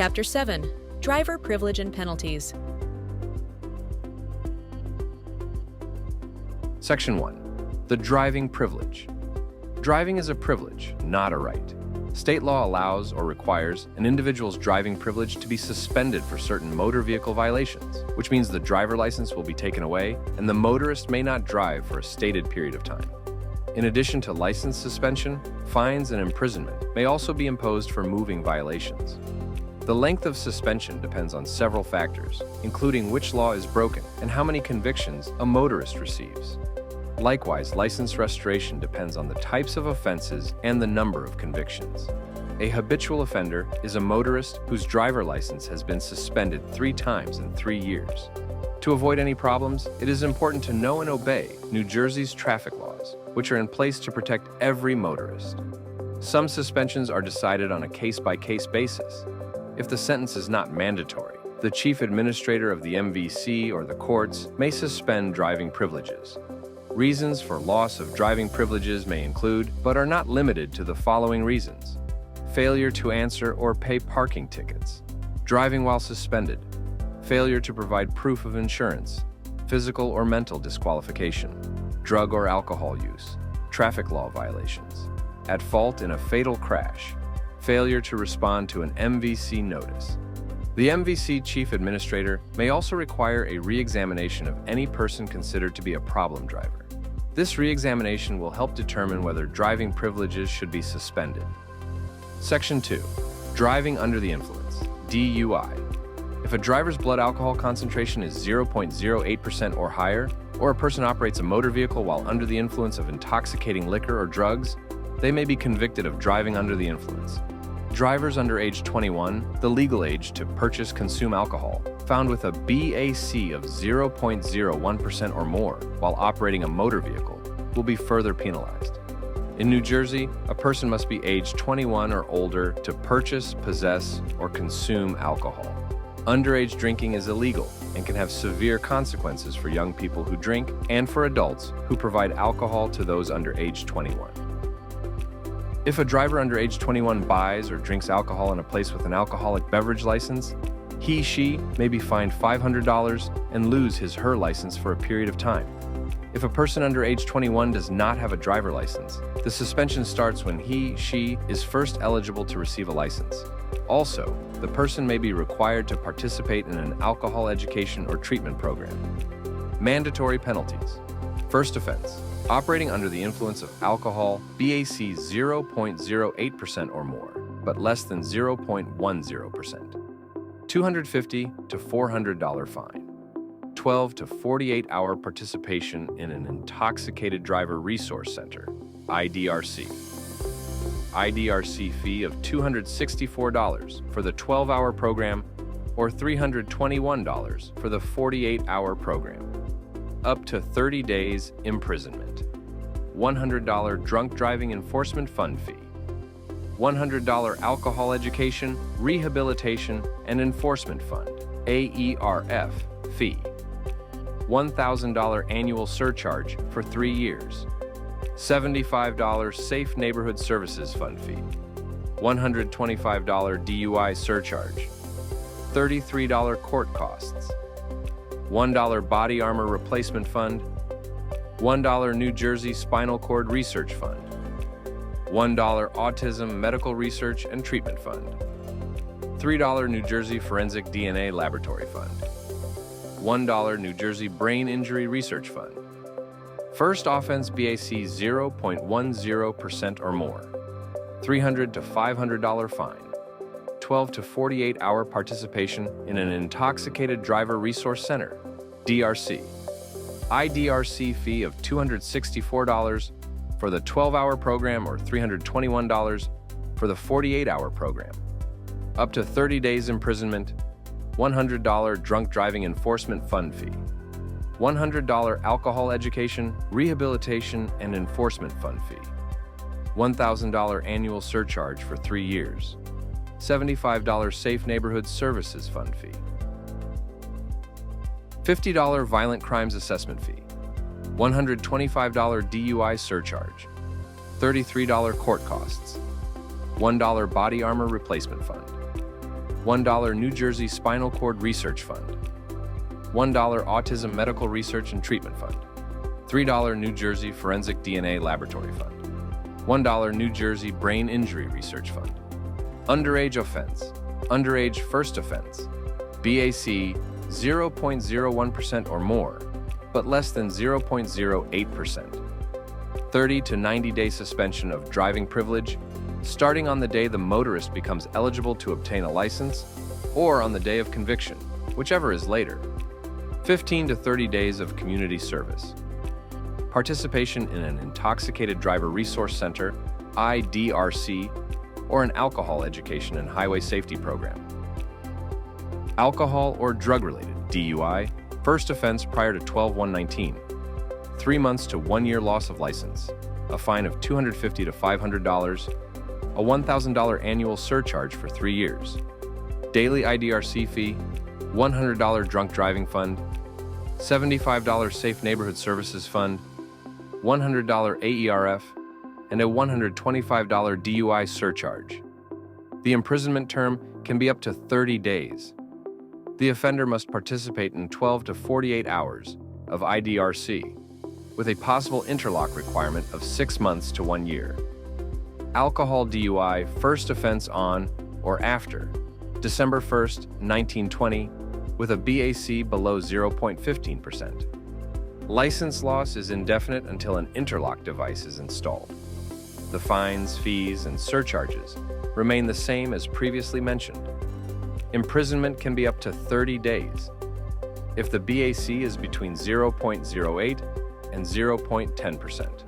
Chapter 7. Driver Privilege and Penalties. Section 1. The driving privilege. Driving is a privilege, not a right. State law allows or requires an individual's driving privilege to be suspended for certain motor vehicle violations, which means the driver license will be taken away and the motorist may not drive for a stated period of time. In addition to license suspension, fines and imprisonment may also be imposed for moving violations. The length of suspension depends on several factors, including which law is broken and how many convictions a motorist receives. Likewise, license restoration depends on the types of offenses and the number of convictions. A habitual offender is a motorist whose driver license has been suspended 3 times in 3 years. To avoid any problems, it is important to know and obey New Jersey's traffic laws, which are in place to protect every motorist. Some suspensions are decided on a case-by-case basis. If the sentence is not mandatory, the chief administrator of the MVC or the courts may suspend driving privileges. Reasons for loss of driving privileges may include, but are not limited to, the following reasons: failure to answer or pay parking tickets, driving while suspended, failure to provide proof of insurance, physical or mental disqualification, drug or alcohol use, traffic law violations, at fault in a fatal crash, failure to respond to an MVC notice. The MVC chief administrator may also require a re-examination of any person considered to be a problem driver. This re-examination will help determine whether driving privileges should be suspended. Section 2. Driving under the influence, DUI. If a driver's blood alcohol concentration is 0.08% or higher, or a person operates a motor vehicle while under the influence of intoxicating liquor or drugs, they may be convicted of driving under the influence. Drivers under age 21, the legal age to purchase, consume alcohol, found with a BAC of 0.01% or more while operating a motor vehicle, will be further penalized. In New Jersey, a person must be age 21 or older to purchase, possess, or consume alcohol. Underage drinking is illegal and can have severe consequences for young people who drink and for adults who provide alcohol to those under age 21. If a driver under age 21 buys or drinks alcohol in a place with an alcoholic beverage license, he/she may be fined $500 and lose his/her license for a period of time. If a person under age 21 does not have a driver license, the suspension starts when he/she is first eligible to receive a license. Also, the person may be required to participate in an alcohol education or treatment program. Mandatory penalties. First offense: operating under the influence of alcohol, BAC 0.08% or more, but less than 0.10%. $250 to $400 fine. 12 to 48-hour participation in an Intoxicated Driver Resource Center, IDRC. IDRC fee of $264 for the 12-hour program or $321 for the 48-hour program. Up to 30 days imprisonment. $100 drunk driving enforcement fund fee. $100 alcohol education, rehabilitation, and enforcement fund, AERF, fee. $1,000 annual surcharge for 3 years. $75 Safe Neighborhood Services Fund fee. $125 DUI surcharge. $33 court costs. $1 body armor replacement fund. $1 New Jersey Spinal Cord Research Fund. $1 Autism Medical Research and Treatment Fund. $3 New Jersey Forensic DNA Laboratory Fund. $1 New Jersey Brain Injury Research Fund. First offense BAC 0.10% or more. $300 to $500 fine. 12 to 48-hour participation in an Intoxicated Driver Resource Center, DRC. IDRC fee of $264 for the 12-hour program or $321 for the 48-hour program. Up to 30 days imprisonment. $100 drunk driving enforcement fund fee. $100 alcohol education, rehabilitation, and enforcement fund fee. $1,000 annual surcharge for 3 years. $75 Safe Neighborhood Services Fund fee. $50 Violent Crimes Assessment fee. $125 DUI surcharge. $33 court costs. $1 body armor replacement fund. $1 New Jersey Spinal Cord Research Fund, $1 Autism Medical Research and Treatment Fund, $3 New Jersey Forensic DNA Laboratory Fund, $1 New Jersey Brain Injury Research Fund. Underage offense, underage first offense, BAC 0.01% or more, but less than 0.08%. 30 to 90-day suspension of driving privilege, starting on the day the motorist becomes eligible to obtain a license, or on the day of conviction, whichever is later. 15 to 30 days of community service. Participation in an Intoxicated Driver Resource Center, IDRC, or an alcohol education and highway safety program. Alcohol or drug-related DUI, first offense prior to 12/1/19, 3 months to 1 year loss of license, a fine of $250 to $500, a $1,000 annual surcharge for 3 years, daily IDRC fee, $100 drunk driving fund, $75 Safe Neighborhood Services Fund, $100 AERF, and a $125 DUI surcharge. The imprisonment term can be up to 30 days. The offender must participate in 12 to 48 hours of IDRC, with a possible interlock requirement of 6 months to 1 year. Alcohol DUI first offense on or after December 1st, 1920, with a BAC below 0.15%. License loss is indefinite until an interlock device is installed. The fines, fees, and surcharges remain the same as previously mentioned. Imprisonment can be up to 30 days. If the BAC is between 0.08 and 0.10%.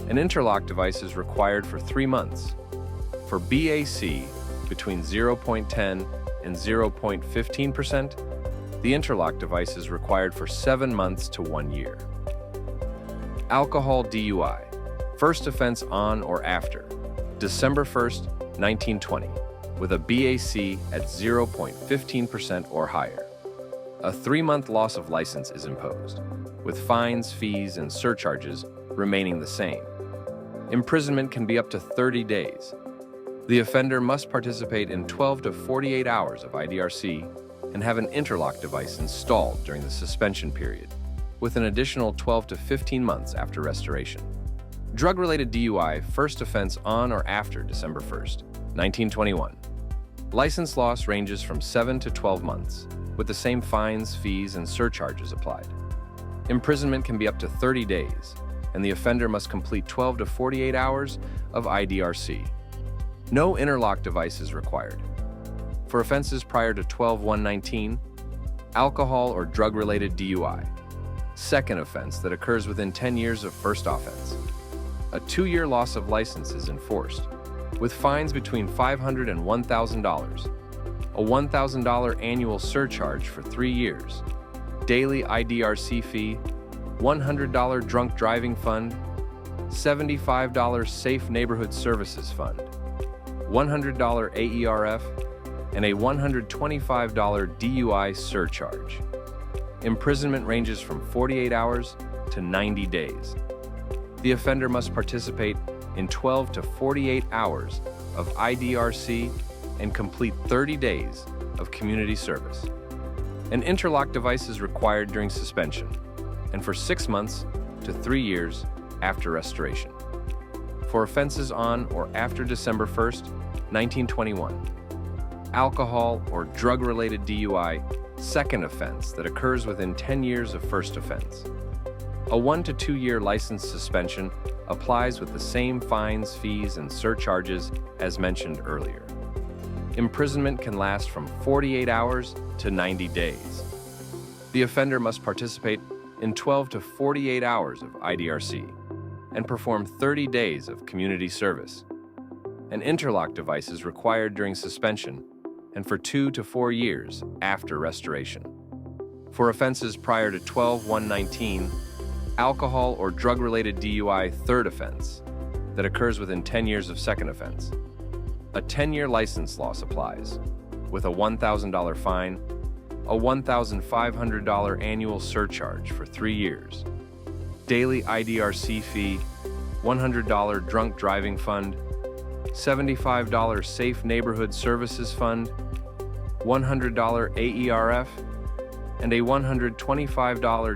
An interlock device is required for 3 months. For BAC between 0.10 and 0.15%, the interlock device is required for 7 months to 1 year. Alcohol DUI, first offense on or after December 1st, 1920, with a BAC at 0.15% or higher. A 3-month loss of license is imposed, with fines, fees, and surcharges remaining the same. Imprisonment can be up to 30 days. The offender must participate in 12 to 48 hours of IDRC and have an interlock device installed during the suspension period, with an additional 12 to 15 months after restoration. Drug-related DUI first offense on or after December 1st, 1921. License loss ranges from 7 to 12 months, with the same fines, fees, and surcharges applied. Imprisonment can be up to 30 days, and the offender must complete 12 to 48 hours of IDRC. No interlock device is required. For offenses prior to 12/1/19, alcohol or drug-related DUI, second offense that occurs within 10 years of first offense. A 2-year loss of license is enforced, with fines between $500 and $1,000, a $1,000 annual surcharge for 3 years, daily IDRC fee, $100 drunk driving fund, $75 Safe Neighborhood Services Fund, $100 AERF, and a $125 DUI surcharge. Imprisonment ranges from 48 hours to 90 days. The offender must participate in 12 to 48 hours of IDRC and complete 30 days of community service. An interlock device is required during suspension and for 6 months to 3 years after restoration. For offenses on or after December 1st, 1921, alcohol or drug-related DUI, second offense that occurs within 10 years of first offense. A 1 to 2 year license suspension applies with the same fines, fees, and surcharges as mentioned earlier. Imprisonment can last from 48 hours to 90 days. The offender must participate in 12 to 48 hours of IDRC and perform 30 days of community service. An interlock device is required during suspension and for 2 to 4 years after restoration. For offenses prior to 12/1/19, alcohol or drug-related DUI third offense that occurs within 10 years of second offense. A 10-year license loss applies, with a $1,000 fine, a $1,500 annual surcharge for 3 years, daily IDRC fee, $100 drunk driving fund, $75 Safe Neighborhood Services Fund, $100 AERF, and a $125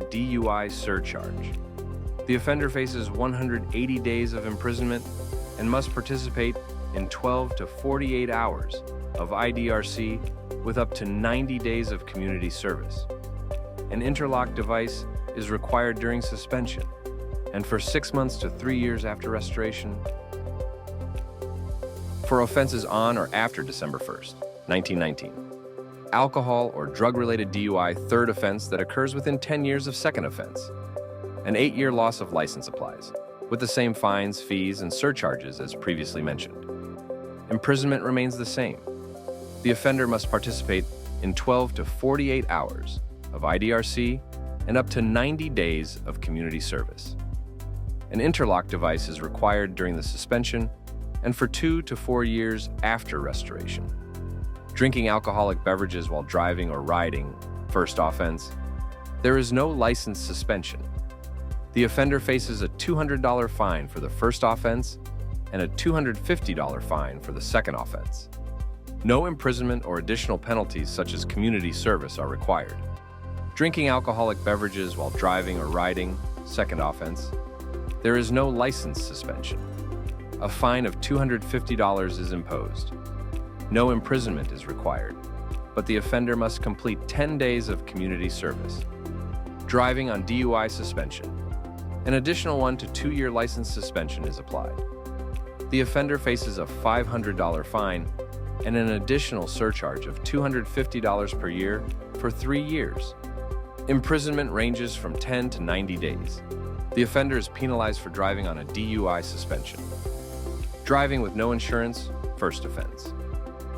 DUI surcharge. The offender faces 180 days of imprisonment and must participate in 12 to 48 hours of IDRC with up to 90 days of community service. An interlock device is required during suspension and for 6 months to 3 years after restoration. For offenses on or after December 1st, 1919. Alcohol or drug-related DUI third offense that occurs within 10 years of second offense. An 8-year loss of license applies, with the same fines, fees, and surcharges as previously mentioned. Imprisonment remains the same. The offender must participate in 12 to 48 hours of IDRC and up to 90 days of community service. An interlock device is required during the suspension and for 2 to 4 years after restoration. Drinking alcoholic beverages while driving or riding, first offense. There is no license suspension. The offender faces a $200 fine for the first offense and a $250 fine for the second offense. No imprisonment or additional penalties such as community service are required. Drinking alcoholic beverages while driving or riding, second offense. There is no license suspension. A fine of $250 is imposed. No imprisonment is required, but the offender must complete 10 days of community service. Driving on DUI suspension. An additional 1 to 2 year license suspension is applied. The offender faces a $500 fine and an additional surcharge of $250 per year for 3 years. Imprisonment ranges from 10 to 90 days. The offender is penalized for driving on a DUI suspension. Driving with no insurance, first offense.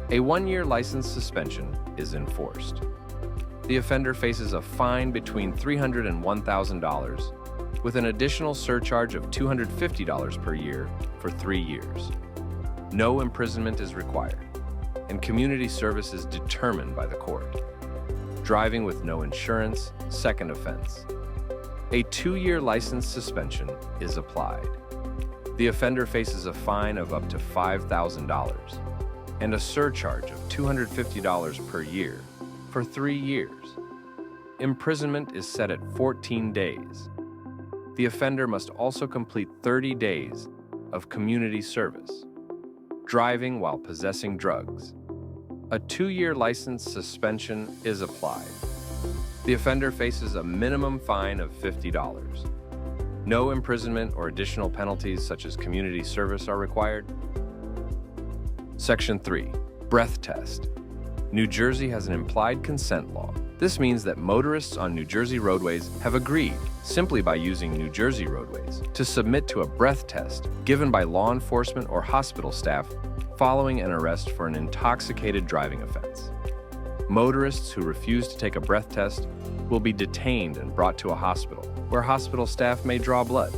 A 1-year license suspension is enforced. The offender faces a fine between $300 and $1,000 with an additional surcharge of $250 per year for 3 years. No imprisonment is required, and community service is determined by the court. Driving with no insurance, second offense. A 2-year license suspension is applied. The offender faces a fine of up to $5,000 and a surcharge of $250 per year for 3 years. Imprisonment is set at 14 days. The offender must also complete 30 days of community service. Driving while possessing drugs. A 2-year license suspension is applied. The offender faces a minimum fine of $50. No imprisonment or additional penalties such as community service are required. Section 3. Breath test. New Jersey has an implied consent law. This means that motorists on New Jersey roadways have agreed, simply by using New Jersey roadways, to submit to a breath test given by law enforcement or hospital staff following an arrest for an intoxicated driving offense. Motorists who refuse to take a breath test will be detained and brought to a hospital, where hospital staff may draw blood.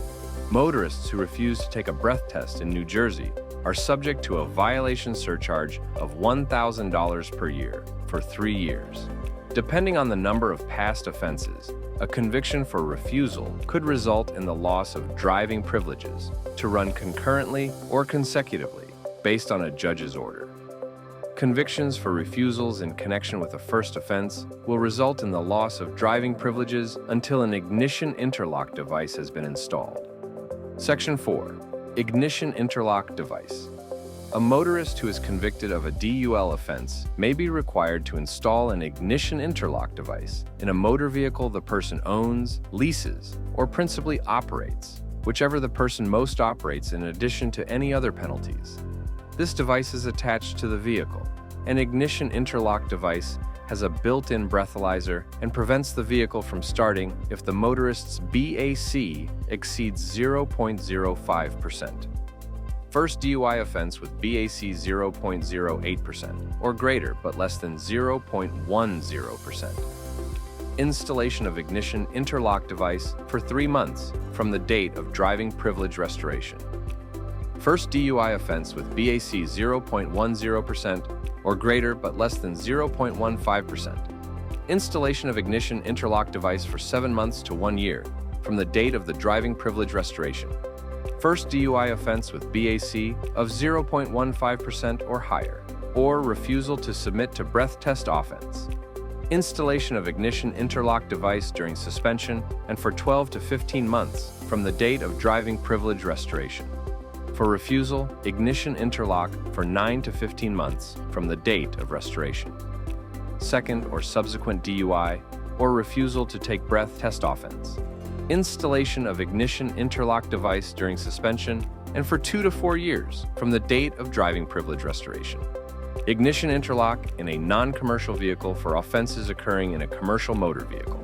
Motorists who refuse to take a breath test in New Jersey are subject to a violation surcharge of $1,000 per year for 3 years. Depending on the number of past offenses, a conviction for refusal could result in the loss of driving privileges to run concurrently or consecutively based on a judge's order. Convictions for refusals in connection with a first offense will result in the loss of driving privileges until an ignition interlock device has been installed. Section 4. Ignition interlock device. A motorist who is convicted of a DUL offense may be required to install an ignition interlock device in a motor vehicle the person owns, leases, or principally operates, whichever the person most operates in addition to any other penalties. This device is attached to the vehicle. An ignition interlock device has a built-in breathalyzer and prevents the vehicle from starting if the motorist's BAC exceeds 0.05%. First DUI offense with BAC 0.08% or greater but less than 0.10%. Installation of ignition interlock device for 3 months from the date of driving privilege restoration. First DUI offense with BAC 0.10% or greater but less than 0.15%. Installation of ignition interlock device for 7 months to 1 year from the date of the driving privilege restoration. First DUI offense with BAC of 0.15% or higher, or refusal to submit to breath test offense. Installation of ignition interlock device during suspension and for 12 to 15 months from the date of driving privilege restoration. For refusal, ignition interlock for 9 to 15 months from the date of restoration. Second or subsequent DUI or refusal to take breath test offense. Installation of ignition interlock device during suspension and for 2 to 4 years from the date of driving privilege restoration. Ignition interlock in a non-commercial vehicle for offenses occurring in a commercial motor vehicle.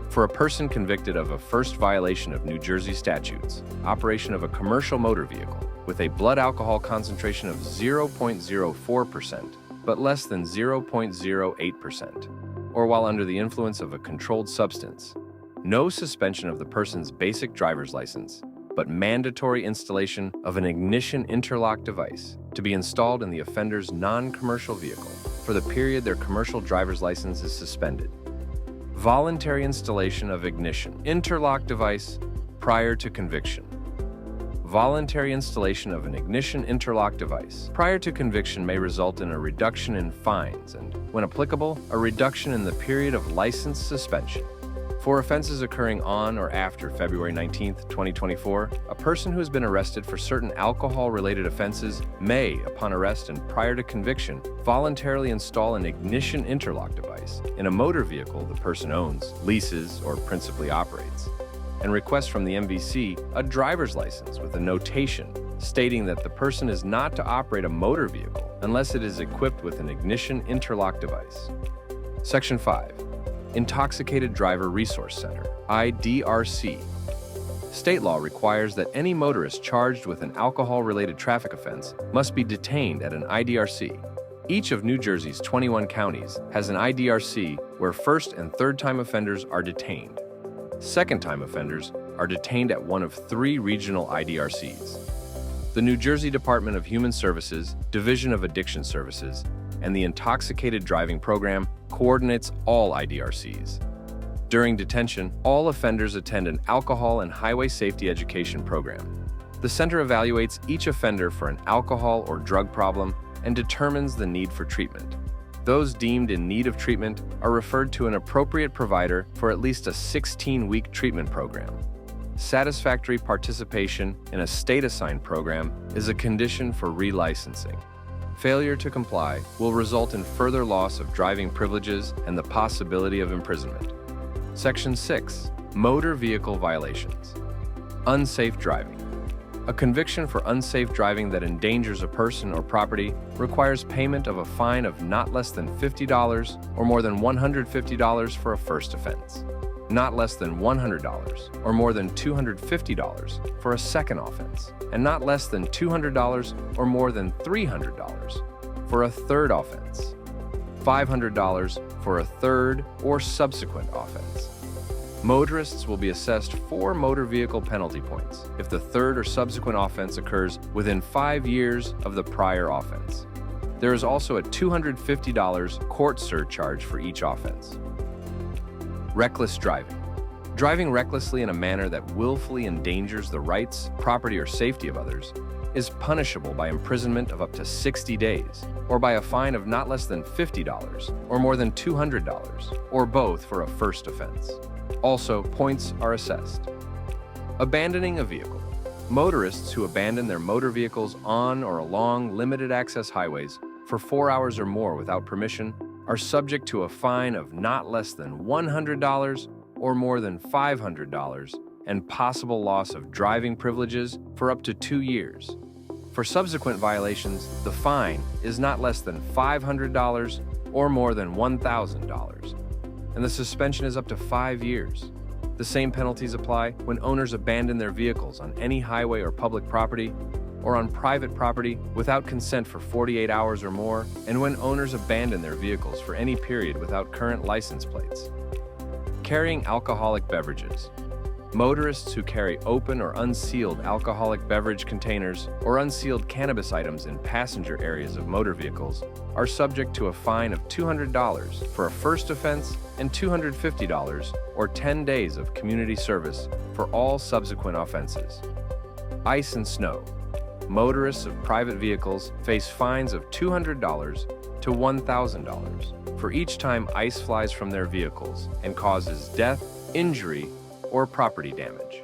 For a person convicted of a first violation of New Jersey statutes, operation of a commercial motor vehicle with a blood alcohol concentration of 0.04% but less than 0.08%, or while under the influence of a controlled substance, no suspension of the person's basic driver's license, but mandatory installation of an ignition interlock device to be installed in the offender's non-commercial vehicle for the period their commercial driver's license is suspended. Voluntary installation of ignition interlock device prior to conviction. Voluntary installation of an ignition interlock device prior to conviction may result in a reduction in fines and, when applicable, a reduction in the period of license suspension. For offenses occurring on or after February 19, 2024, a person who has been arrested for certain alcohol-related offenses may, upon arrest and prior to conviction, voluntarily install an ignition interlock device in a motor vehicle the person owns, leases, or principally operates, and request from the MVC a driver's license with a notation stating that the person is not to operate a motor vehicle unless it is equipped with an ignition interlock device. Section 5. Intoxicated Driver Resource Center, IDRC. State law requires that any motorist charged with an alcohol-related traffic offense must be detained at an IDRC. Each of New Jersey's 21 counties has an IDRC where first and third-time offenders are detained. Second-time offenders are detained at one of 3 regional IDRCs. The New Jersey Department of Human Services, Division of Addiction Services, and the Intoxicated Driving Program coordinates all IDRCs. During detention, all offenders attend an alcohol and highway safety education program. The center evaluates each offender for an alcohol or drug problem and determines the need for treatment. Those deemed in need of treatment are referred to an appropriate provider for at least a 16-week treatment program. Satisfactory participation in a state-assigned program is a condition for relicensing. Failure to comply will result in further loss of driving privileges and the possibility of imprisonment. Section 6. Motor Vehicle Violations. Unsafe driving. A conviction for unsafe driving that endangers a person or property requires payment of a fine of not less than $50 or more than $150 for a first offense, not less than $100 or more than $250 for a second offense, and not less than $200 or more than $300 for a third offense, $500 for a third or subsequent offense. Motorists will be assessed 4 motor vehicle penalty points if the third or subsequent offense occurs within 5 years of the prior offense. There is also a $250 court surcharge for each offense. Reckless driving. Driving recklessly in a manner that willfully endangers the rights, property, or safety of others is punishable by imprisonment of up to 60 days, or by a fine of not less than $50 or more than $200, or both for a first offense. Also, points are assessed. Abandoning a vehicle. Motorists who abandon their motor vehicles on or along limited access highways for 4 hours or more without permission are subject to a fine of not less than $100 or more than $500 and possible loss of driving privileges for up to 2 years. For subsequent violations, the fine is not less than $500 or more than $1,000, and the suspension is up to 5 years. The same penalties apply when owners abandon their vehicles on any highway or public property or on private property without consent for 48 hours or more, and when owners abandon their vehicles for any period without current license plates. Carrying alcoholic beverages. Motorists who carry open or unsealed alcoholic beverage containers or unsealed cannabis items in passenger areas of motor vehicles are subject to a fine of $200 for a first offense and $250 or 10 days of community service for all subsequent offenses. Ice and snow. motorists of private vehicles face fines of $200 to $1,000 for each time ice flies from their vehicles and causes death, injury, or property damage.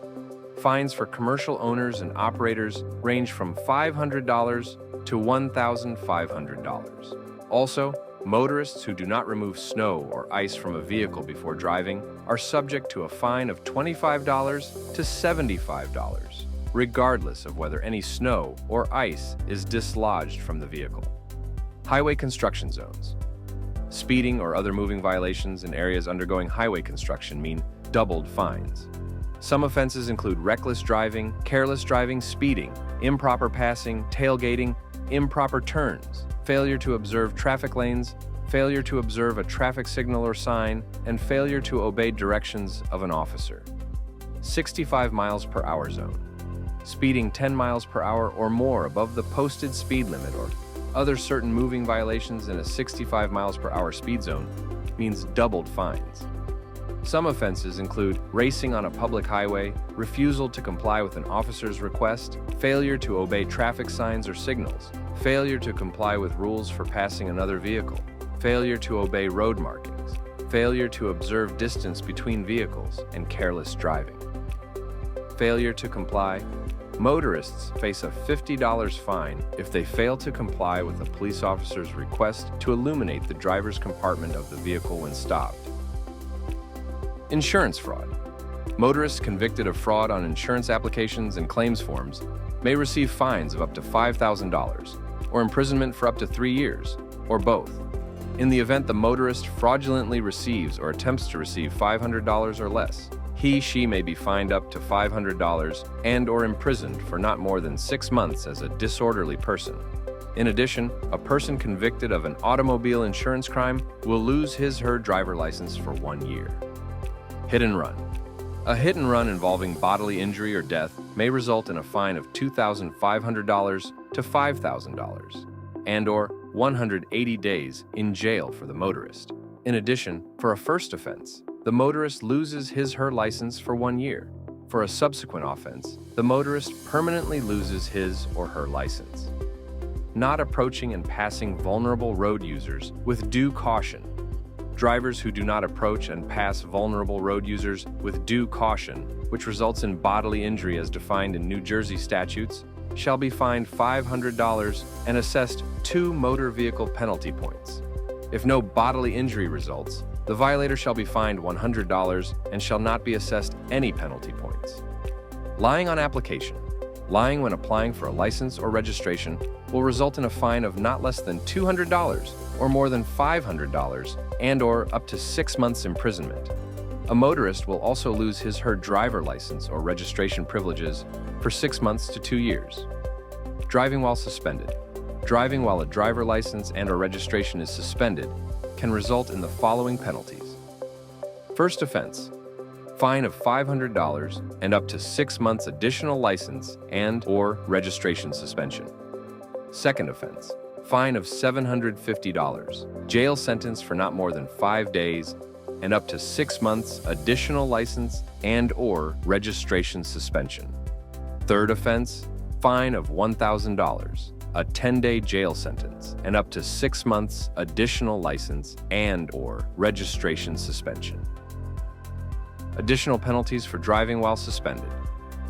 Fines for commercial owners and operators range from $500 to $1,500. Also, motorists who do not remove snow or ice from a vehicle before driving are subject to a fine of $25 to $75, regardless of whether any snow or ice is dislodged from the vehicle. Highway construction zones. Speeding or other moving violations in areas undergoing highway construction mean doubled fines. Some offenses include reckless driving, careless driving, speeding, improper passing, tailgating, improper turns, failure to observe traffic lanes, failure to observe a traffic signal or sign, and failure to obey directions of an officer. 65 miles per hour zone. Speeding 10 miles per hour or more above the posted speed limit or other certain moving violations in a 65 miles per hour speed zone means doubled fines. Some offenses include racing on a public highway, refusal to comply with an officer's request, failure to obey traffic signs or signals, failure to comply with rules for passing another vehicle, failure to obey road markings, failure to observe distance between vehicles, and careless driving. Failure to comply. Motorists face a $50 fine if they fail to comply with a police officer's request to illuminate the driver's compartment of the vehicle when stopped. Insurance fraud. Motorists convicted of fraud on insurance applications and claims forms may receive fines of up to $5,000 or imprisonment for up to 3 years, or both. In the event the motorist fraudulently receives or attempts to receive $500 or less, he/she may be fined up to $500 and/or imprisoned for not more than 6 months as a disorderly person. In addition, a person convicted of an automobile insurance crime will lose his/her driver license for 1 year. Hit and run. A hit and run involving bodily injury or death may result in a fine of $2,500 to $5,000 and/or 180 days in jail for the motorist. In addition, for a first offense, the motorist loses his/her license for 1 year. For a subsequent offense, the motorist permanently loses his or her license. Not approaching and passing vulnerable road users with due caution. Drivers who do not approach and pass vulnerable road users with due caution, which results in bodily injury as defined in New Jersey statutes, shall be fined $500 and assessed 2 motor vehicle penalty points. If no bodily injury results, the violator shall be fined $100 and shall not be assessed any penalty points. Lying on application. Lying when applying for a license or registration will result in a fine of not less than $200 or more than $500 and/or up to 6 months imprisonment. A motorist will also lose his/her driver license or registration privileges for 6 months to 2 years. Driving while suspended. Driving while a driver license and/or registration is suspended can result in the following penalties. First offense, fine of $500 and up to 6 months additional license and/or registration suspension. Second offense, fine of $750, jail sentence for not more than 5 days, and up to 6 months additional license and/or registration suspension. Third offense, fine of $1,000, a 10-day jail sentence, and up to 6 months additional license and/or registration suspension. Additional penalties for driving while suspended.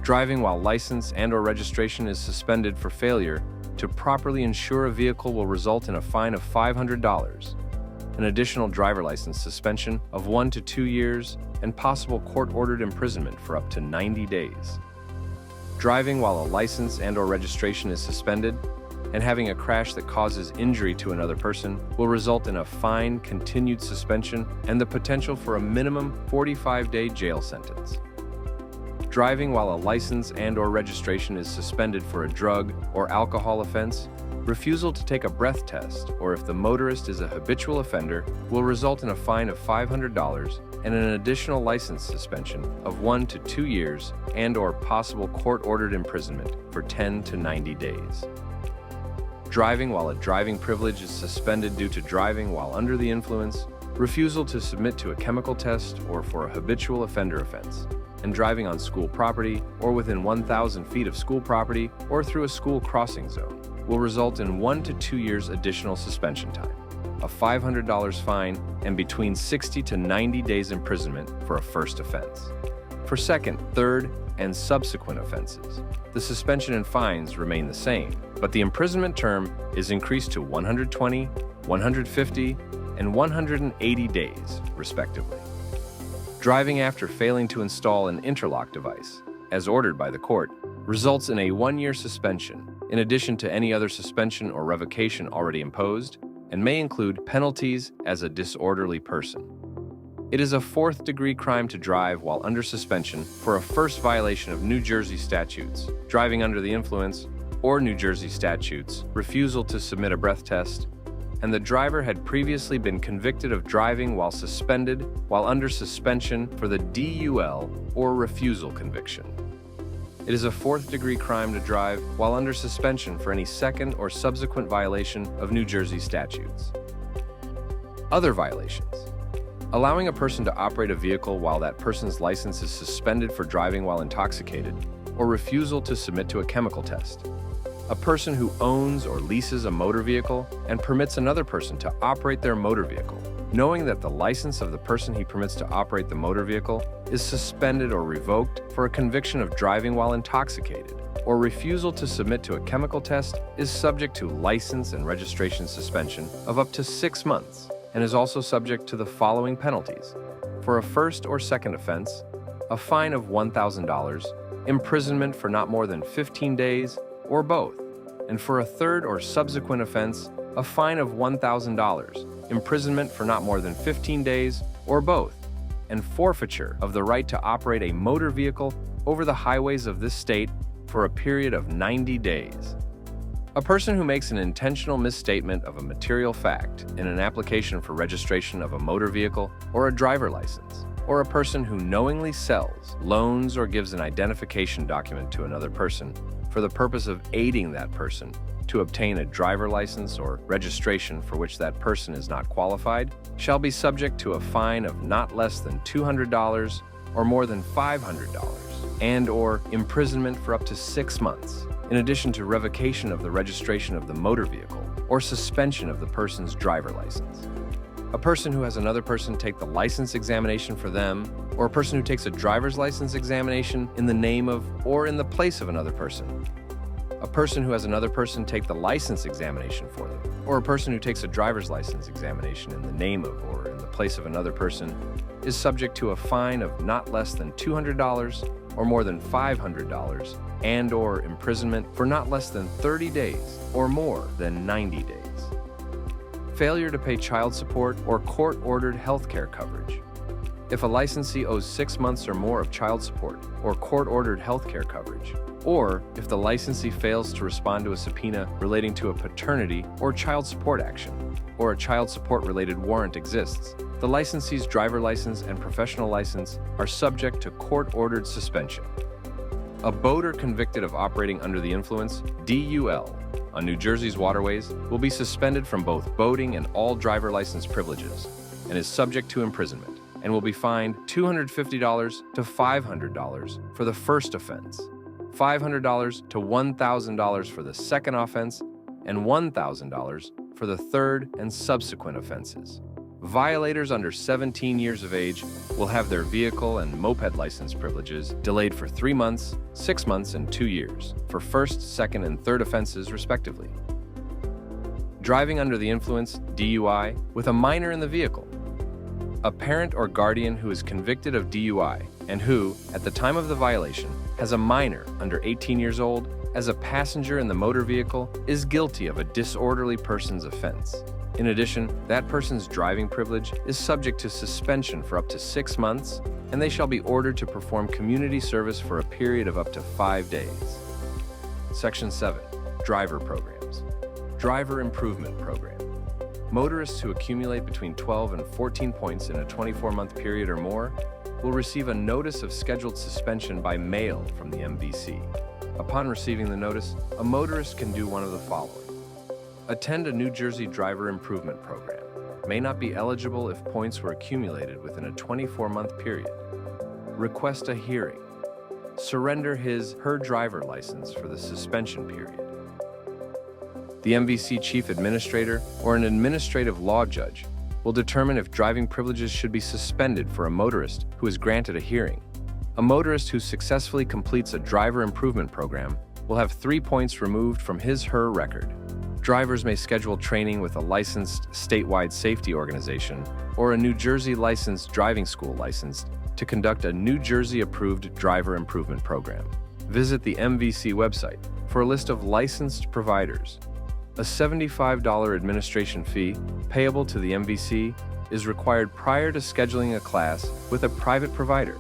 Driving while license and/or registration is suspended for failure to properly insure a vehicle will result in a fine of $500, an additional driver license suspension of 1 to 2 years, and possible court-ordered imprisonment for up to 90 days. Driving while a license and/or registration is suspended and having a crash that causes injury to another person will result in a fine, continued suspension, and the potential for a minimum 45-day jail sentence. Driving while a license and/or registration is suspended for a drug or alcohol offense, refusal to take a breath test, or if the motorist is a habitual offender, will result in a fine of $500 and an additional license suspension of 1 to 2 years and/or possible court-ordered imprisonment for 10 to 90 days. Driving while a driving privilege is suspended due to driving while under the influence, refusal to submit to a chemical test, or for a habitual offender offense. and driving on school property or within 1,000 feet of school property or through a school crossing zone will result in 1 to 2 years additional suspension time, a $500 fine, and between 60 to 90 days imprisonment for a first offense. For second, third, and subsequent offenses, the suspension and fines remain the same, but the imprisonment term is increased to 120, 150, and 180 days, respectively. Driving after failing to install an interlock device, as ordered by the court, results in a 1-year suspension, in addition to any other suspension or revocation already imposed, and may include penalties as a disorderly person. It is a fourth-degree crime to drive while under suspension for a first violation of New Jersey statutes, driving under the influence, or New Jersey statutes, refusal to submit a breath test, and the driver had previously been convicted of driving while suspended while under suspension for the DUI or refusal conviction. It is a fourth-degree crime to drive while under suspension for any second or subsequent violation of New Jersey statutes. Other violations. Allowing a person to operate a vehicle while that person's license is suspended for driving while intoxicated, or refusal to submit to a chemical test. A person who owns or leases a motor vehicle and permits another person to operate their motor vehicle, knowing that the license of the person he permits to operate the motor vehicle is suspended or revoked for a conviction of driving while intoxicated, or refusal to submit to a chemical test, is subject to license and registration suspension of up to 6 months, and is also subject to the following penalties. For a first or second offense, a fine of $1,000, imprisonment for not more than 15 days, or both. And for a third or subsequent offense, a fine of $1,000, imprisonment for not more than 15 days, or both, and forfeiture of the right to operate a motor vehicle over the highways of this state for a period of 90 days. A person who makes an intentional misstatement of a material fact in an application for registration of a motor vehicle or a driver license, or a person who knowingly sells, loans, or gives an identification document to another person for the purpose of aiding that person to obtain a driver license or registration for which that person is not qualified, shall be subject to a fine of not less than $200 or more than $500, and/or imprisonment for up to 6 months, in addition to revocation of the registration of the motor vehicle or suspension of the person's driver license. A person who has another person take the license examination for them, or a person who takes a driver's license examination in the name of or in the place of another person. A person who has another person take the license examination for them, or a person who takes a driver's license examination in the name of or in the place of another person, is subject to a fine of not less than $200 or more than $500, and/or imprisonment for not less than 30 days or more than 90 days. Failure to pay child support or court-ordered health care coverage. If a licensee owes 6 months or more of child support or court-ordered health care coverage, or if the licensee fails to respond to a subpoena relating to a paternity or child support action, or a child support-related warrant exists, the licensee's driver license and professional license are subject to court-ordered suspension. A boater convicted of operating under the influence, DUI, on New Jersey's waterways will be suspended from both boating and all driver license privileges, and is subject to imprisonment, and will be fined $250 to $500 for the first offense, $500 to $1,000 for the second offense, and $1,000 for the third and subsequent offenses. Violators under 17 years of age will have their vehicle and moped license privileges delayed for 3 months, 6 months, and 2 years for first, second, and third offenses, respectively. Driving under the influence, DUI, with a minor in the vehicle. A parent or guardian who is convicted of DUI and who, at the time of the violation, has a minor under 18 years old as a passenger in the motor vehicle is guilty of a disorderly person's offense. In addition, that person's driving privilege is subject to suspension for up to 6 months, and they shall be ordered to perform community service for a period of up to 5 days. Section 7. Driver Programs. Driver Improvement Program. Motorists who accumulate between 12 and 14 points in a 24-month period or more will receive a notice of scheduled suspension by mail from the MVC. Upon receiving the notice, a motorist can do one of the following. Attend a New Jersey Driver Improvement Program. May not be eligible if points were accumulated within a 24-month period. request a hearing, surrender his/her driver license for the suspension period. The MVC chief administrator or an administrative law judge will determine if driving privileges should be suspended for a motorist who is granted a hearing. A motorist who successfully completes a driver improvement program will have 3 points removed from his/her record. Drivers may schedule training with a licensed statewide safety organization or a New Jersey licensed driving school licensed to conduct a New Jersey-approved driver improvement program. Visit the MVC website for a list of licensed providers. A $75 administration fee payable to the MVC is required prior to scheduling a class with a private provider.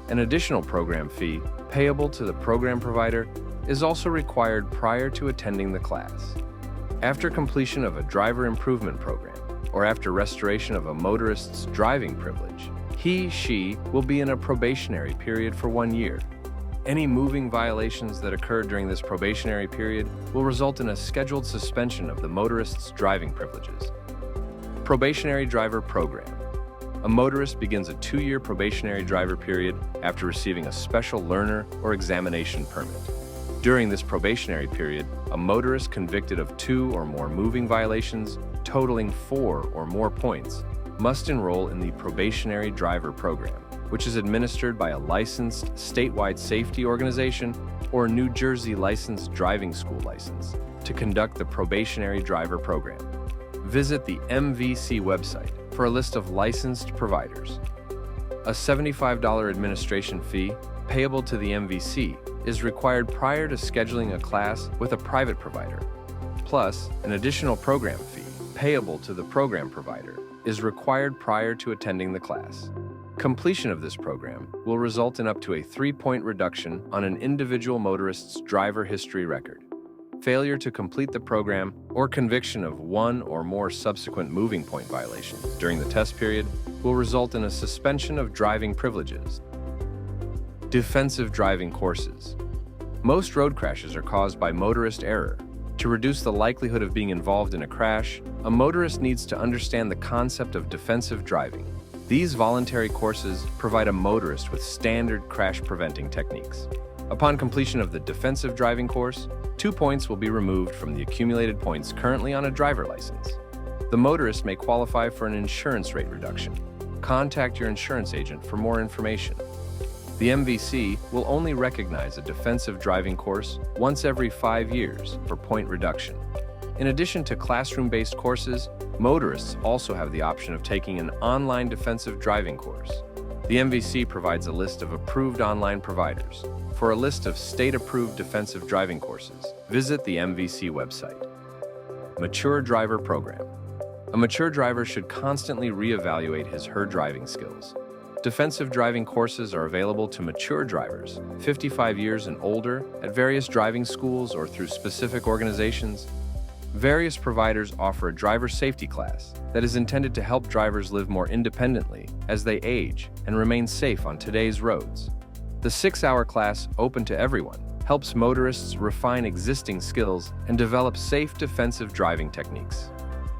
An additional program fee payable to the program provider is also required prior to attending the class. After completion of a driver improvement program or after restoration of a motorist's driving privilege, he/she will be in a probationary period for 1 year. Any moving violations that occur during this probationary period will result in a scheduled suspension of the motorist's driving privileges. Probationary Driver Program. A motorist begins a 2-year probationary driver period after receiving a special learner or examination permit. During this probationary period, a motorist convicted of 2 or more moving violations totaling 4 or more points must enroll in the Probationary Driver Program, which is administered by a licensed statewide safety organization or New Jersey licensed driving school license to conduct the Probationary Driver Program. Visit the MVC website for a list of licensed providers. A $75 administration fee payable to the MVC is required prior to scheduling a class with a private provider. Plus, an additional program fee payable to the program provider is required prior to attending the class. Completion of this program will result in up to a 3-point reduction on an individual motorist's driver history record. Failure to complete the program or conviction of 1 or more subsequent moving point violations during the test period will result in a suspension of driving privileges. Defensive driving courses. Most road crashes are caused by motorist error. To reduce the likelihood of being involved in a crash, a motorist needs to understand the concept of defensive driving. These voluntary courses provide a motorist with standard crash-preventing techniques. Upon completion of the defensive driving course, 2 points will be removed from the accumulated points currently on a driver license. The motorist may qualify for an insurance rate reduction. Contact your insurance agent for more information. The MVC will only recognize a defensive driving course once every 5 years for point reduction. In addition to classroom-based courses, motorists also have the option of taking an online defensive driving course. The MVC provides a list of approved online providers. For a list of state-approved defensive driving courses, visit the MVC website. Mature Driver Program. A mature driver should constantly reevaluate his/her driving skills. Defensive driving courses are available to mature drivers, 55 years and older, at various driving schools or through specific organizations. Various providers offer a driver safety class that is intended to help drivers live more independently as they age and remain safe on today's roads. The 6-hour class, open to everyone, helps motorists refine existing skills and develop safe defensive driving techniques.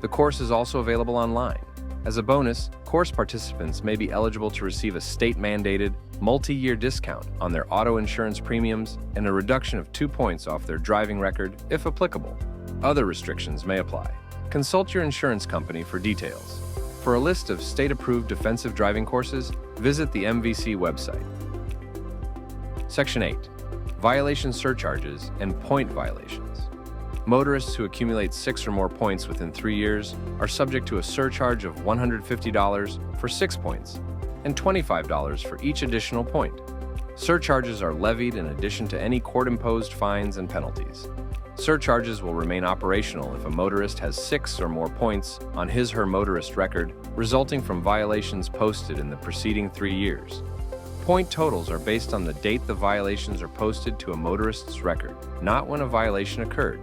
The course is also available online. As a bonus, course participants may be eligible to receive a state-mandated, multi-year discount on their auto insurance premiums and a reduction of 2 points off their driving record, if applicable. Other restrictions may apply. Consult your insurance company for details. For a list of state-approved defensive driving courses, visit the MVC website. Section 8. Violation surcharges and point violations. Motorists who accumulate 6 or more points within 3 years are subject to a surcharge of $150 for 6 points and $25 for each additional point. Surcharges are levied in addition to any court-imposed fines and penalties. Surcharges will remain operational if a motorist has 6 or more points on his/her motorist record resulting from violations posted in the preceding 3 years. Point totals are based on the date the violations are posted to a motorist's record, not when a violation occurred.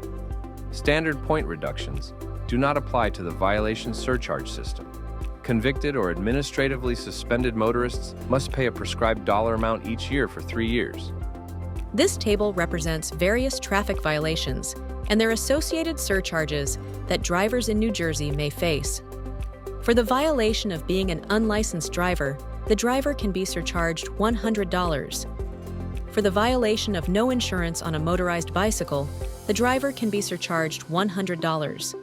Standard point reductions do not apply to the violation surcharge system. Convicted or administratively suspended motorists must pay a prescribed dollar amount each year for 3 years. This table represents various traffic violations and their associated surcharges that drivers in New Jersey may face. For the violation of being an unlicensed driver, the driver can be surcharged $100. For the violation of no insurance on a motorized bicycle, the driver can be surcharged $100.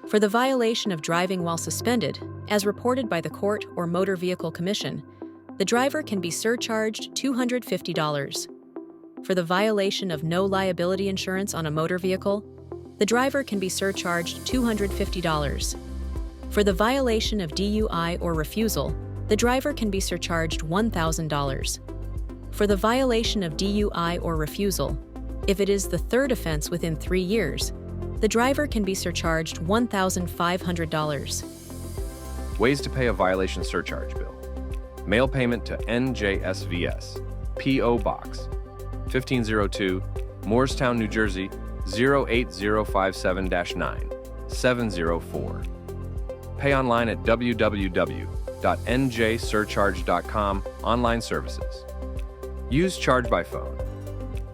For the violation of driving while suspended, as reported by the court or Motor Vehicle Commission, the driver can be surcharged $250. For the violation of no liability insurance on a motor vehicle, the driver can be surcharged $250. For the violation of DUI or refusal, the driver can be surcharged $1,000. For the violation of DUI or refusal, if it is the third offense within 3 years, the driver can be surcharged $1,500. Ways to pay a violation surcharge bill. Mail payment to NJSVS, P.O. Box 1502, Moorestown, New Jersey 08057-9, 704. Pay online at www.njsurcharge.com, online services. Use charge by phone.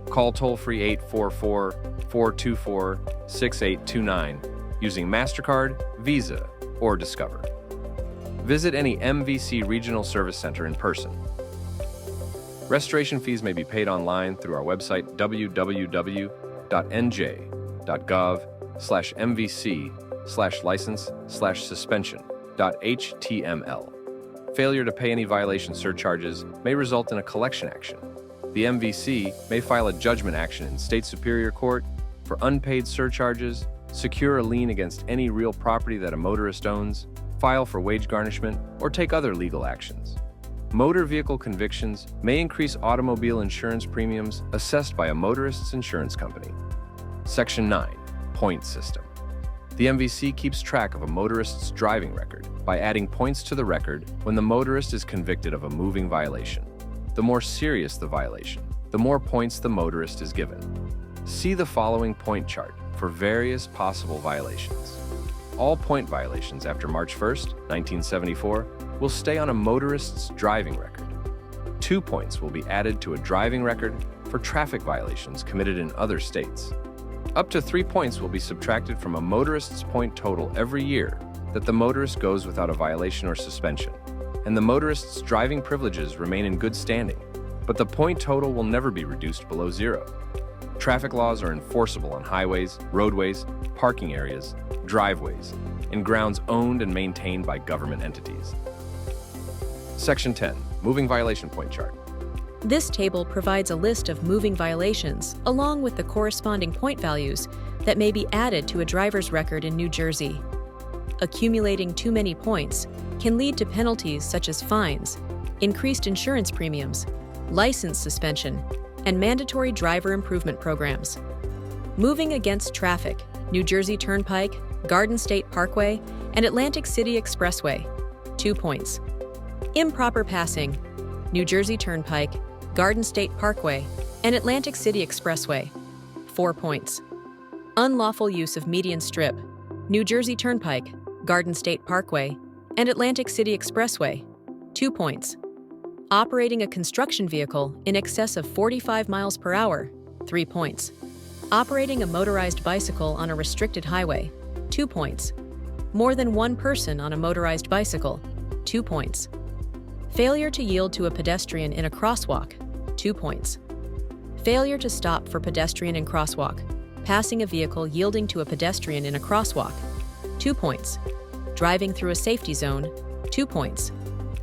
Call toll-free 844-424-6829 using MasterCard, Visa, or Discover. Visit any MVC Regional Service Center in person. Restoration fees may be paid online through our website www.nj.gov/mvc/license/suspension.html. Failure to pay any violation surcharges may result in a collection action. The MVC may file a judgment action in state superior court for unpaid surcharges, secure a lien against any real property that a motorist owns, file for wage garnishment, or take other legal actions. Motor vehicle convictions may increase automobile insurance premiums assessed by a motorist's insurance company. Section 9. Point System. The MVC keeps track of a motorist's driving record by adding points to the record when the motorist is convicted of a moving violation. The more serious the violation, the more points the motorist is given. See the following point chart for various possible violations. All point violations after March 1, 1974 will stay on a motorist's driving record. 2 points will be added to a driving record for traffic violations committed in other states. Up to 3 points will be subtracted from a motorist's point total every year that the motorist goes without a violation or suspension, and the motorist's driving privileges remain in good standing, but the point total will never be reduced below 0. Traffic laws are enforceable on highways, roadways, parking areas, driveways, and grounds owned and maintained by government entities. Section 10. Moving Violation Point Chart. This table provides a list of moving violations along with the corresponding point values that may be added to a driver's record in New Jersey. Accumulating too many points can lead to penalties such as fines, increased insurance premiums, license suspension, and mandatory driver improvement programs. Moving against traffic, New Jersey Turnpike, Garden State Parkway, and Atlantic City Expressway, 2 points. Improper passing, New Jersey Turnpike, Garden State Parkway, and Atlantic City Expressway, 4 points. Unlawful use of median strip, New Jersey Turnpike, Garden State Parkway, and Atlantic City Expressway, 2 points. Operating a construction vehicle in excess of 45 miles per hour, 3 points. Operating a motorized bicycle on a restricted highway, 2 points. More than one person on a motorized bicycle, 2 points. Failure to yield to a pedestrian in a crosswalk, 2 points. Failure to stop for pedestrian in crosswalk, passing a vehicle yielding to a pedestrian in a crosswalk, 2 points. Driving through a safety zone, 2 points.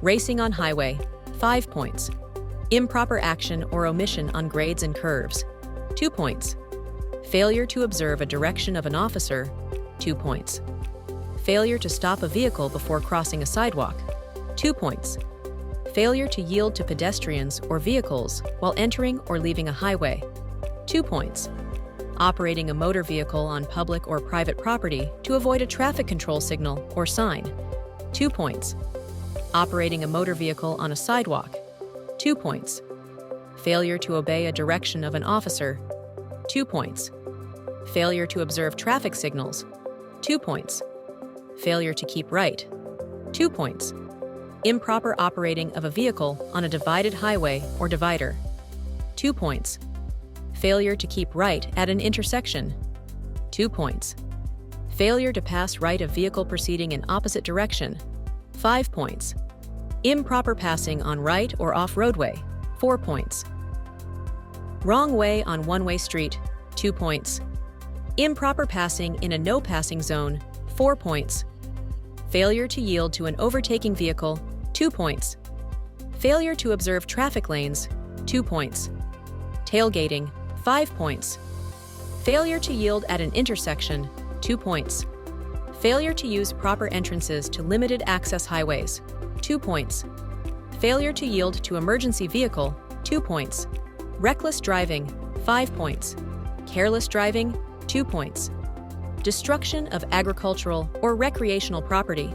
Racing on highway, 5 points. Improper action or omission on grades and curves, 2 points. Failure to observe a direction of an officer, 2 points. Failure to stop a vehicle before crossing a sidewalk, 2 points. Failure to yield to pedestrians or vehicles while entering or leaving a highway, 2 points. Operating a motor vehicle on public or private property to avoid a traffic control signal or sign, 2 points. Operating a motor vehicle on a sidewalk, 2 points. Failure to obey a direction of an officer, 2 points. Failure to observe traffic signals, 2 points. Failure to keep right, 2 points. Improper operating of a vehicle on a divided highway or divider, 2 points. Failure to keep right at an intersection, 2 points. Failure to pass right of vehicle proceeding in opposite direction, 5 points. Improper passing on right or off roadway, 4 points. Wrong way on one-way street, 2 points. Improper passing in a no passing zone, 4 points. Failure to yield to an overtaking vehicle, 2 points. Failure to observe traffic lanes, 2 points. Tailgating, 5 points. Failure to yield at an intersection, 2 points. Failure to use proper entrances to limited access highways, 2 points. Failure to yield to emergency vehicle, 2 points. Reckless driving, 5 points. Careless driving, 2 points. Destruction of agricultural or recreational property,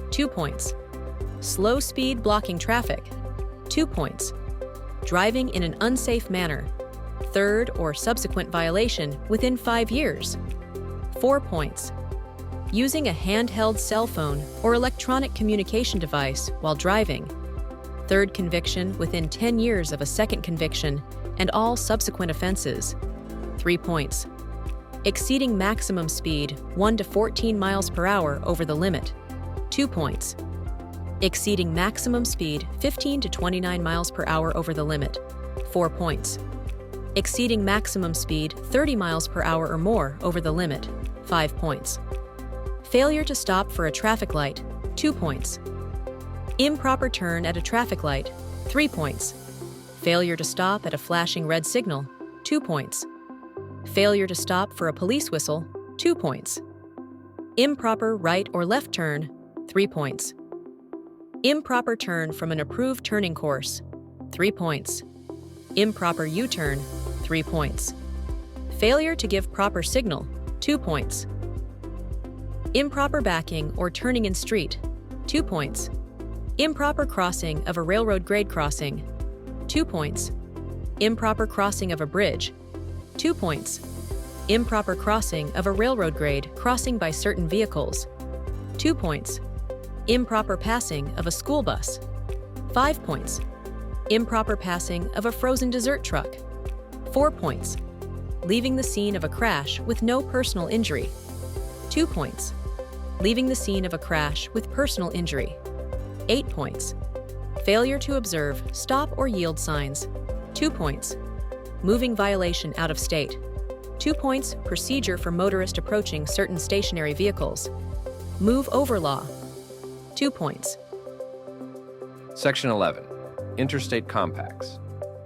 2 points. Slow speed blocking traffic, 2 points. Driving in an unsafe manner, third or subsequent violation within 5 years, 4 points. Using a handheld cell phone or electronic communication device while driving, third conviction within 10 years of a second conviction and all subsequent offenses, 3 points. Exceeding maximum speed 1 to 14 miles per hour over the limit, 2 points. Exceeding maximum speed 15 to 29 miles per hour over the limit, 4 points. Exceeding maximum speed 30 miles per hour or more over the limit, 5 points. Failure to stop for a traffic light, 2 points. Improper turn at a traffic light, 3 points. Failure to stop at a flashing red signal, 2 points. Failure to stop for a police whistle, 2 points. Improper right or left turn, 3 points. Improper turn from an approved turning course, 3 points. Improper U-turn, 3 points. Failure to give proper signal, 2 points. Improper backing or turning in street, 2 points. Improper crossing of a railroad grade crossing, 2 points. Improper crossing of a bridge, 2 points. Improper crossing of a railroad grade crossing by certain vehicles, 2 points. Improper passing of a school bus, 5 points. Improper passing of a frozen dessert truck, 4 points. Leaving the scene of a crash with no personal injury, 2 points. Leaving the scene of a crash with personal injury, 8 points. Failure to observe stop or yield signs, 2 points. Moving violation out of state, 2 points. Procedure for motorist approaching certain stationary vehicles, move over law, 2 points. Section 11. Interstate Compacts.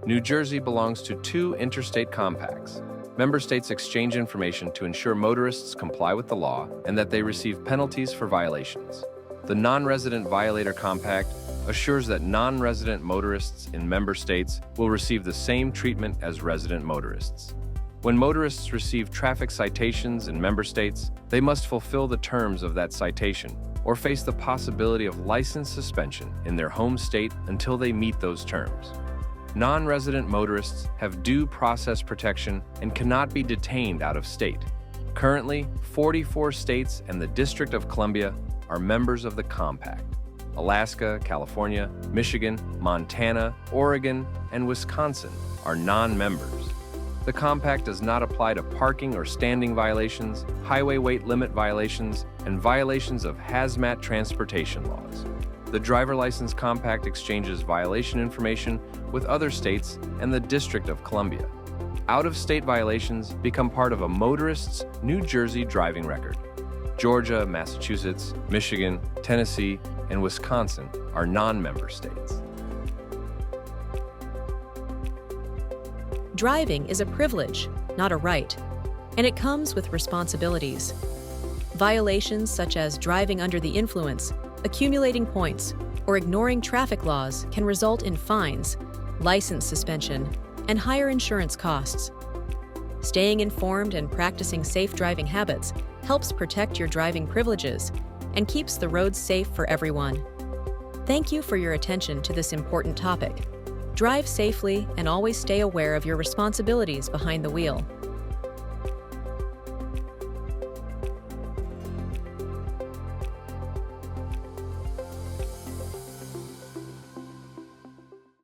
New Jersey belongs to 2 interstate compacts. Member states exchange information to ensure motorists comply with the law and that they receive penalties for violations. The Non-Resident Violator Compact assures that non-resident motorists in member states will receive the same treatment as resident motorists. When motorists receive traffic citations in member states, they must fulfill the terms of that citation or face the possibility of license suspension in their home state until they meet those terms. Non-resident motorists have due process protection and cannot be detained out of state. Currently, 44 states and the District of Columbia are members of the Compact. Alaska, California, Michigan, Montana, Oregon, and Wisconsin are non-members. The Compact does not apply to parking or standing violations, highway weight limit violations, and violations of hazmat transportation laws. The Driver License Compact exchanges violation information with other states and the District of Columbia. Out-of-state violations become part of a motorist's New Jersey driving record. Georgia, Massachusetts, Michigan, Tennessee, and Wisconsin are non-member states. Driving is a privilege, not a right, and it comes with responsibilities. Violations such as driving under the influence, accumulating points, or ignoring traffic laws can result in fines, license suspension, and higher insurance costs. Staying informed and practicing safe driving habits helps protect your driving privileges and keeps the roads safe for everyone. Thank you for your attention to this important topic. Drive safely and always stay aware of your responsibilities behind the wheel.